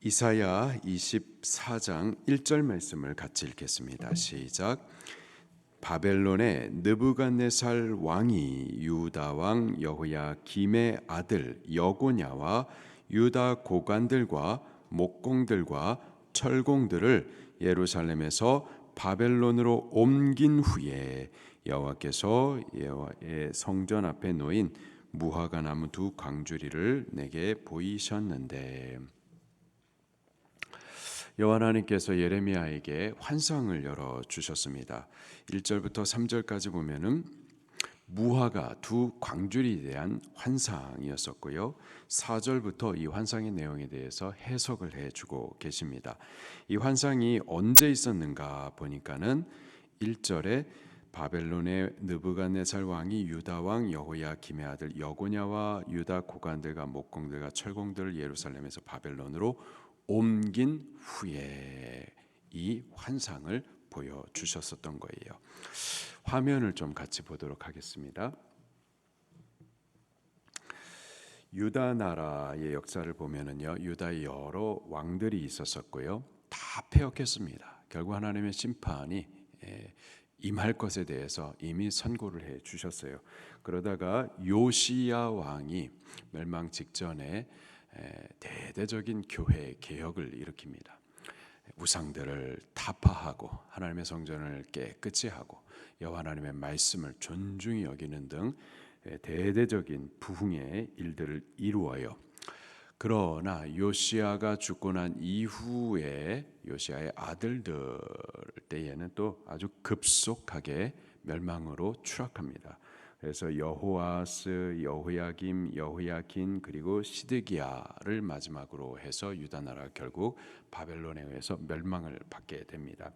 이사야 24장 1절 말씀을 같이 읽겠습니다. 시작. 바벨론의 느부갓네살 왕이 유다 왕 여호야김의 아들 여고냐와 유다 고관들과 목공들과 철공들을 예루살렘에서 바벨론으로 옮긴 후에 여호와께서 여호와의 성전 앞에 놓인 무화과 나무 두 광주리를 내게 보이셨는데, 여호와 하나님께서 예레미야에게 환상을 열어 주셨습니다. 1절부터 3절까지 보면은 무화과 두 광줄에 대한 환상이었었고요. 4절부터 이 환상의 내용에 대해서 해석을 해주고 계십니다. 이 환상이 언제 있었는가 보니까는 1절에 바벨론의 느부갓네살 왕이 유다 왕 여호야김의 아들 여고냐와 유다 고관들과 목공들과 철공들을 예루살렘에서 바벨론으로 옮긴 후에 이 환상을 보여주셨었던 거예요. 화면을 좀 같이 보도록 하겠습니다. 유다 나라의 역사를 보면은요, 유다에 여러 왕들이 있었었고요, 다 패역했습니다. 결국 하나님의 심판이 임할 것에 대해서 이미 선고를 해 주셨어요. 그러다가 요시야 왕이 멸망 직전에 대대적인 교회 개혁을 일으킵니다. 우상들을 타파하고 하나님의 성전을 깨끗이 하고 여호와 하나님의 말씀을 존중히 여기는 등 대대적인 부흥의 일들을 이루어요. 그러나 요시야가 죽고 난 이후에 요시야의 아들들 때에는 또 아주 급속하게 멸망으로 추락합니다. 그래서 여호아스, 여호야김, 여호야킨 그리고 시드기야를 마지막으로 해서 유다 나라가 결국 바벨론에 의해서 멸망을 받게 됩니다.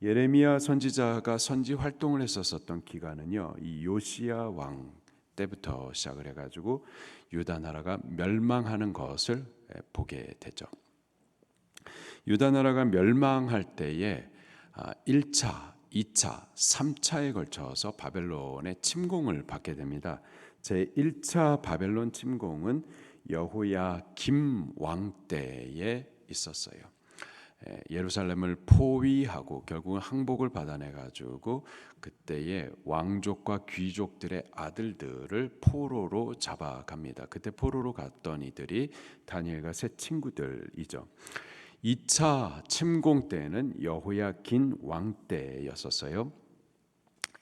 예레미야 선지자가 선지 활동을 했었던 기간은요, 이 요시야 왕 때부터 시작을 해가지고 유다 나라가 멸망하는 것을 보게 되죠. 유다 나라가 멸망할 때에 1차, 2차, 3차에 걸쳐서 바벨론의 침공을 받게 됩니다. 제1차 바벨론 침공은 여호야김 왕 때에 있었어요. 예루살렘을 포위하고 결국은 항복을 받아내 가지고 그때의 왕족과 귀족들의 아들들을 포로로 잡아갑니다. 그때 포로로 갔던 이들이 다니엘과 세 친구들이죠. 2차 침공 때는 여호야긴 왕 때였었어요.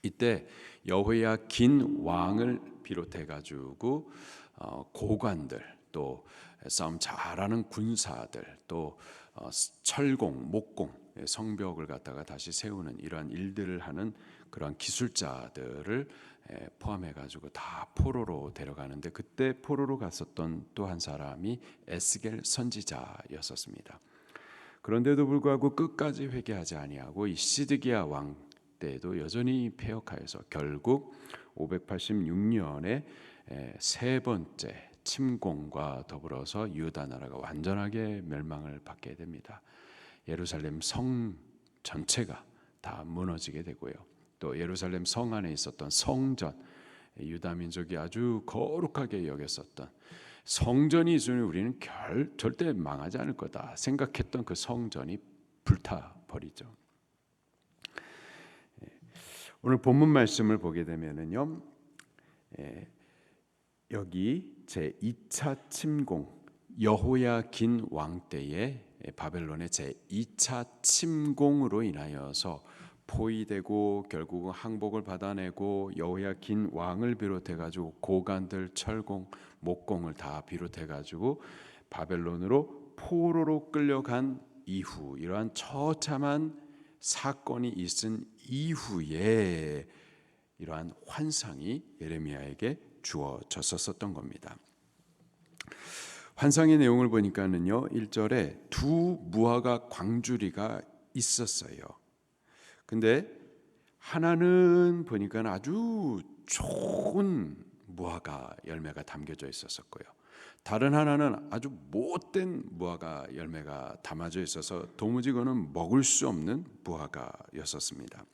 이때 여호야긴 왕을 비롯해 가지고 고관들, 또 싸움 잘하는 군사들, 또 철공, 목공, 성벽을 갖다가 다시 세우는 이러한 일들을 하는 그러한 기술자들을 포함해 가지고 다 포로로 데려가는데, 그때 포로로 갔었던 또 한 사람이 에스겔 선지자였었습니다. 그런데도 불구하고 끝까지 회개하지 아니하고 이 시드기야 왕 때에도 여전히 패역하여서 결국 586년에 세 번째 침공과 더불어서 유다 나라가 완전하게 멸망을 받게 됩니다. 예루살렘 성 전체가 다 무너지게 되고요. 또 예루살렘 성 안에 있었던 성전, 유다 민족이 아주 거룩하게 여겼었던 성전이 있으니 우리는 절대 망하지 않을 거다 생각했던 그 성전이 불타버리죠. 오늘 본문 말씀을 보게 되면은요, 여기 제2차 침공 여호야긴 왕 때에 바벨론의 제2차 침공으로 인하여서 포위되고 결국은 항복을 받아내고 여호야긴 왕을 비롯해 가지고 고관들, 철공, 목공을 다 비롯해 가지고 바벨론으로 포로로 끌려간 이후, 이러한 처참한 사건이 있은 이후에 이러한 환상이 예레미야에게 주어졌었던 겁니다. 환상의 내용을 보니까는요, 1절에 두 무화과 광주리가 있었어요. 근데 하나는 보니까 아주 좋은 무화과 열매가 담겨져 있었고요. 다른 하나는 아주 못된 무화과 열매가 담아져 있어서 도무지 그는 먹을 수 없는 무화과였었습니다.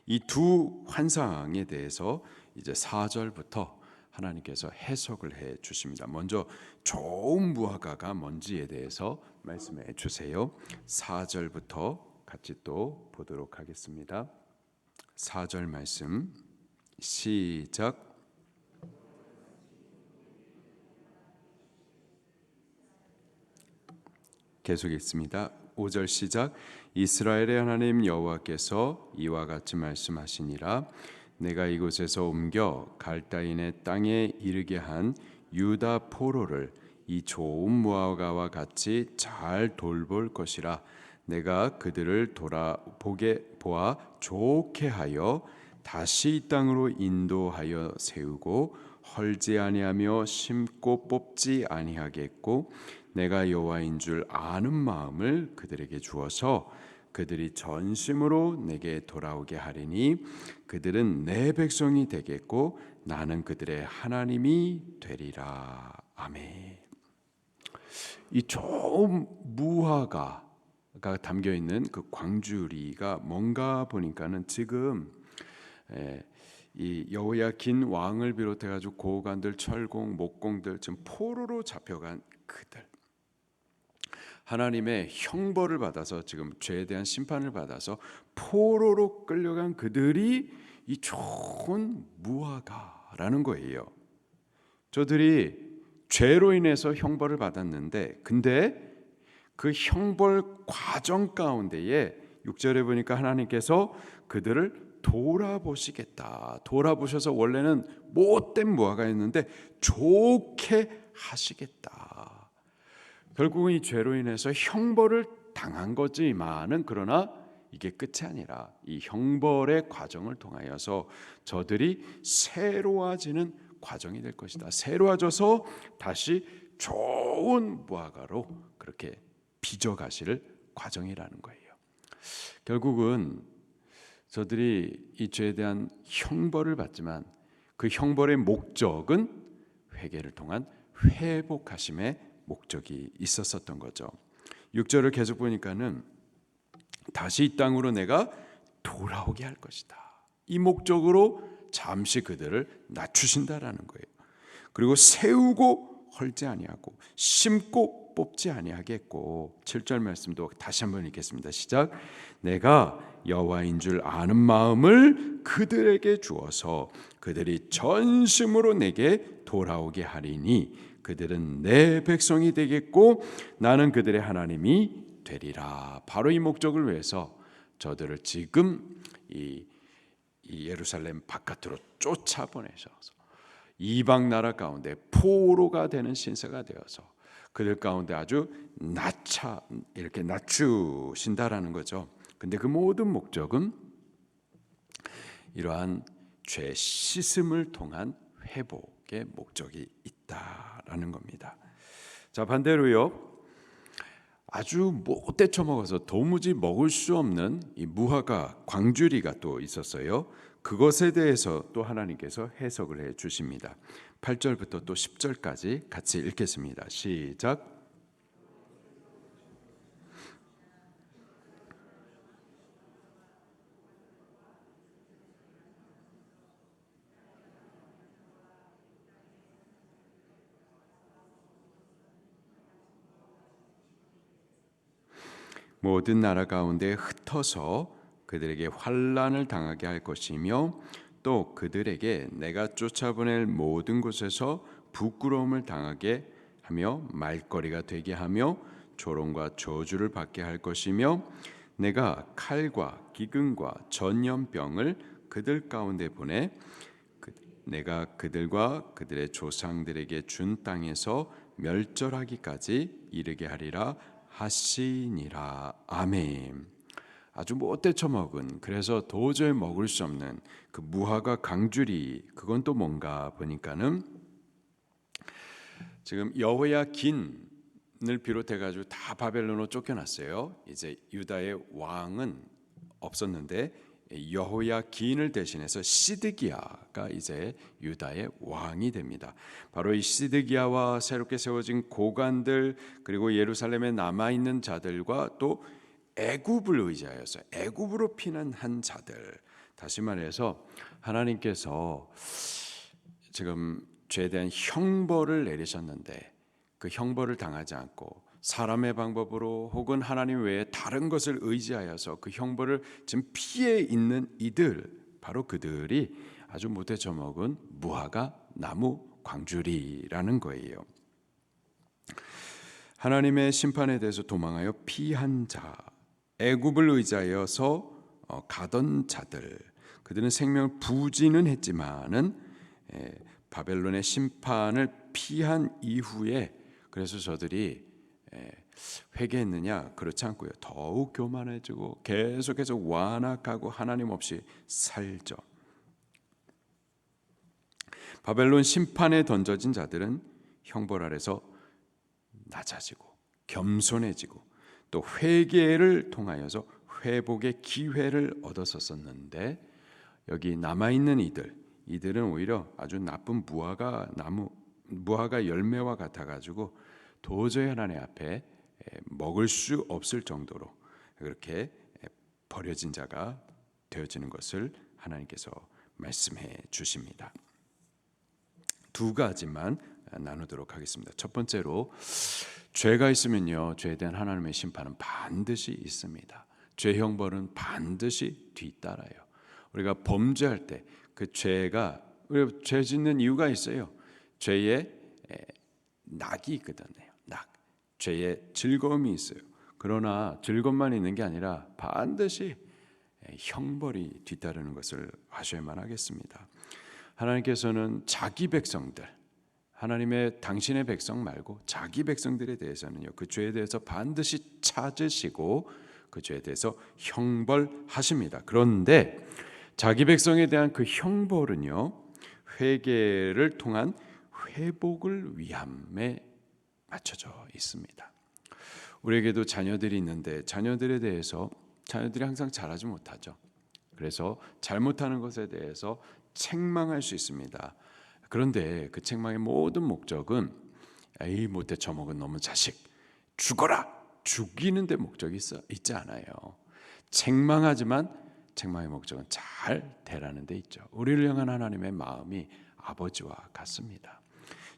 이 두 환상에 대해서 이제 4절부터 하나님께서 해석을 해 주십니다. 먼저 좋은 무화과가 뭔지에 대해서 말씀해 주세요. 4절부터 같이 또 보도록 하겠습니다. 4절 말씀 시작. 계속 읽습니다. 5절 시작. 이스라엘의 하나님 여호와께서 이와 같이 말씀하시니라. 내가 이곳에서 옮겨 갈다인의 땅에 이르게 한 유다 포로를 이 좋은 무화과와 같이 잘 돌볼 것이라. 내가 그들을 보아 좋게 하여 다시 이 땅으로 인도하여 세우고 헐지 아니하며 심고 뽑지 아니하겠고 내가 여호와인 줄 아는 마음을 그들에게 주어서 그들이 전심으로 내게 돌아오게 하리니 그들은 내 백성이 되겠고 나는 그들의 하나님이 되리라. 아멘. 이 좋은 무화과가 담겨 있는 그 광주리가 뭔가 보니까는 지금 이 여호야긴 왕을 비롯해 가지고 고관들, 철공, 목공들 지금 포로로 잡혀간 그들, 하나님의 형벌을 받아서 지금 죄에 대한 심판을 받아서 포로로 끌려간 그들이 이 좋은 무화과라는 거예요. 저들이 죄로 인해서 형벌을 받았는데, 근데 그 형벌 과정 가운데에 6절에 보니까 하나님께서 그들을 돌아보시겠다. 돌아보셔서 원래는 못된 무화과였는데 좋게 하시겠다. 결국은 이 죄로 인해서 형벌을 당한 거지만은, 그러나 이게 끝이 아니라 이 형벌의 과정을 통하여서 저들이 새로워지는 과정이 될 것이다. 새로워져서 다시 좋은 무화과로 그렇게 빚어가실 과정이라는 거예요. 결국은 저들이 이 죄에 대한 형벌을 받지만 그 형벌의 목적은 회개를 통한 회복하심의 목적이 있었던 거죠. 6절을 계속 보니까는 다시 이 땅으로 내가 돌아오게 할 것이다. 이 목적으로 잠시 그들을 낮추신다라는 거예요. 그리고 세우고 헐지 아니하고 심고 뽑지 아니하겠고, 7절 말씀도 다시 한번 읽겠습니다. 시작. 내가 여호와인 줄 아는 마음을 그들에게 주어서 그들이 전심으로 내게 돌아오게 하리니 그들은 내 백성이 되겠고 나는 그들의 하나님이 되리라. 바로 이 목적을 위해서 저들을 지금 이 예루살렘 바깥으로 쫓아보내셔서 이방 나라 가운데 포로가 되는 신세가 되어서 그들 가운데 아주 이렇게 낮추신다라는 거죠. 근데 그 모든 목적은 이러한 죄 씻음을 통한 회복의 목적이 있다라는 겁니다. 자, 반대로요, 아주 못돼 처먹어서 도무지 먹을 수 없는 이 무화과 광주리가 또 있었어요. 그것에 대해서 또 하나님께서 해석을 해 주십니다. 8절부터 또 10절까지 같이 읽겠습니다. 시작. 모든 나라 가운데 흩어서 그들에게 환난을 당하게 할 것이며 또 그들에게 내가 쫓아보낼 모든 곳에서 부끄러움을 당하게 하며 말거리가 되게 하며 조롱과 저주를 받게 할 것이며 내가 칼과 기근과 전염병을 그들 가운데 보내 내가 그들과 그들의 조상들에게 준 땅에서 멸절하기까지 이르게 하리라 하시니라. 아멘. 아주 못돼 처먹은, 그래서 도저히 먹을 수 없는 그 무화과 강주리, 그건 또 뭔가 보니까는 지금 여호야긴을 비롯해 가지고 다 바벨론으로 쫓겨났어요. 이제 유다의 왕은 없었는데 여호야긴을 대신해서 시드기야가 이제 유다의 왕이 됩니다. 바로 이 시드기야와 새롭게 세워진 고관들, 그리고 예루살렘에 남아 있는 자들과 또 애굽을 의지하여서 애굽으로 피난한 자들, 다시 말해서 하나님께서 지금 죄에 대한 형벌을 내리셨는데 그 형벌을 당하지 않고 사람의 방법으로 혹은 하나님 외에 다른 것을 의지하여서 그 형벌을 지금 피해 있는 이들, 바로 그들이 아주 못돼 처먹은 무화과 나무 광주리라는 거예요. 하나님의 심판에 대해서 도망하여 피한 자, 애굽을 의지하여서 가던 자들, 그들은 생명을 부지는 했지만은 바벨론의 심판을 피한 이후에 그래서 저들이 회개했느냐? 그렇지 않고요. 더욱 교만해지고 계속해서 완악하고 하나님 없이 살죠. 바벨론 심판에 던져진 자들은 형벌 아래서 낮아지고 겸손해지고 또 회개를 통하여서 회복의 기회를 얻었었는데 여기 남아있는 이들은 오히려 아주 나쁜 무화과 열매와 같아가지고 도저히 하나님 앞에 먹을 수 없을 정도로 그렇게 버려진 자가 되어지는 것을 하나님께서 말씀해 주십니다. 두 가지만 나누도록 하겠습니다. 첫 번째로 죄가 있으면요, 죄에 대한 하나님의 심판은 반드시 있습니다. 죄 형벌은 반드시 뒤따라요. 우리가 범죄할 때 그 죄가 우리가 죄 짓는 이유가 있어요. 죄의 낙이 있거든요. 낙. 죄의 즐거움이 있어요. 그러나 즐거움만 있는 게 아니라 반드시 형벌이 뒤따르는 것을 아셔야만 하겠습니다. 하나님께서는 자기 백성들, 하나님의 당신의 백성 말고 자기 백성들에 대해서는요, 그 죄에 대해서 반드시 찾으시고 그 죄에 대해서 형벌하십니다. 그런데 자기 백성에 대한 그 형벌은요, 회개를 통한 회복을 위함에 맞춰져 있습니다. 우리에게도 자녀들이 있는데 자녀들에 대해서 자녀들이 항상 잘하지 못하죠. 그래서 잘못하는 것에 대해서 책망할 수 있습니다. 그런데 그 책망의 모든 목적은 에이 못돼 처먹은 놈의 자식 죽어라, 죽이는 데 목적이 있지 않아요. 책망하지만 책망의 목적은 잘 되라는 데 있죠. 우리를 향한 하나님의 마음이 아버지와 같습니다.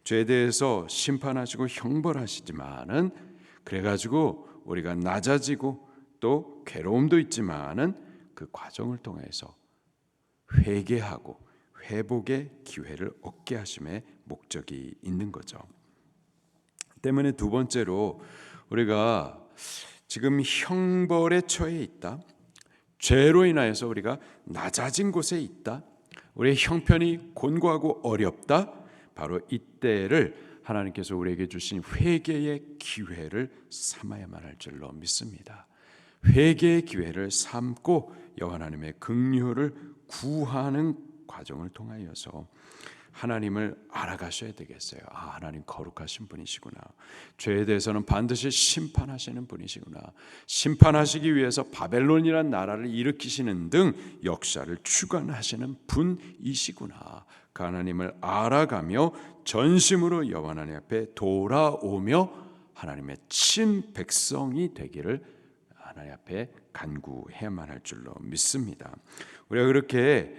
죄에 대해서 심판하시고 형벌하시지만은 그래가지고 우리가 낮아지고 또 괴로움도 있지만은 그 과정을 통해서 회개하고 회복의 기회를 얻게 하심의 목적이 있는 거죠. 때문에 두 번째로 우리가 지금 형벌에 처해 있다, 죄로 인하여서 우리가 낮아진 곳에 있다, 우리의 형편이 곤고하고 어렵다, 바로 이때를 하나님께서 우리에게 주신 회개의 기회를 삼아야만 할 줄로 믿습니다. 회개의 기회를 삼고 여호와 하나님의 긍휼을 구하는 과정을 통하여서 하나님을 알아가셔야 되겠어요. 아, 하나님 거룩하신 분이시구나. 죄에 대해서는 반드시 심판하시는 분이시구나. 심판하시기 위해서 바벨론이란 나라를 일으키시는 등 역사를 주관하시는 분이시구나. 그 하나님을 알아가며 전심으로 여호와 하나님 앞에 돌아오며 하나님의 친 백성이 되기를 하나님 앞에 간구해야만 할 줄로 믿습니다. 우리가 그렇게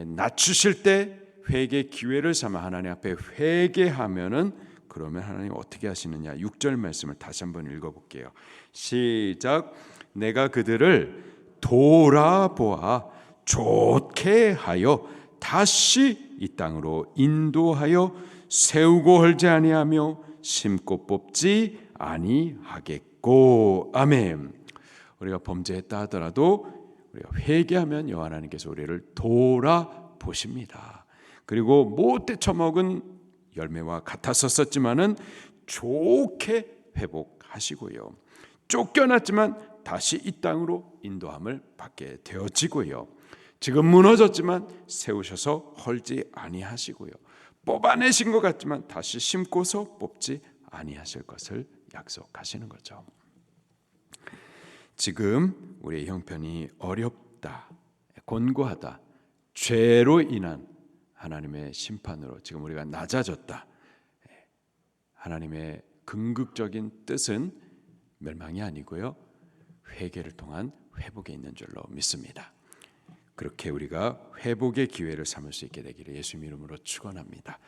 낮추실 때 회개 기회를 삼아 하나님 앞에 회개하면은 그러면 하나님 어떻게 하시느냐? 6절 말씀을 다시 한번 읽어볼게요. 시작. 내가 그들을 돌아보아 좋게 하여 다시 이 땅으로 인도하여 세우고 헐지 아니하며 심고 뽑지 아니하겠고. 아멘. 우리가 범죄했다 하더라도 우리가 회개하면 여호와 하나님께서 우리를 돌아보십니다. 그리고 못돼 처먹은 열매와 같았었지만은 좋게 회복하시고요. 쫓겨났지만 다시 이 땅으로 인도함을 받게 되어지고요. 지금 무너졌지만 세우셔서 헐지 아니하시고요. 뽑아내신 것 같지만 다시 심고서 뽑지 아니하실 것을 약속하시는 거죠. 지금 우리의 형편이 어렵다, 곤고하다, 죄로 인한 하나님의 심판으로 지금 우리가 낮아졌다. 하나님의 궁극적인 뜻은 멸망이 아니고요, 회개를 통한 회복에 있는 줄로 믿습니다. 그렇게 우리가 회복의 기회를 삼을 수 있게 되기를 예수님 이름으로 축원합니다.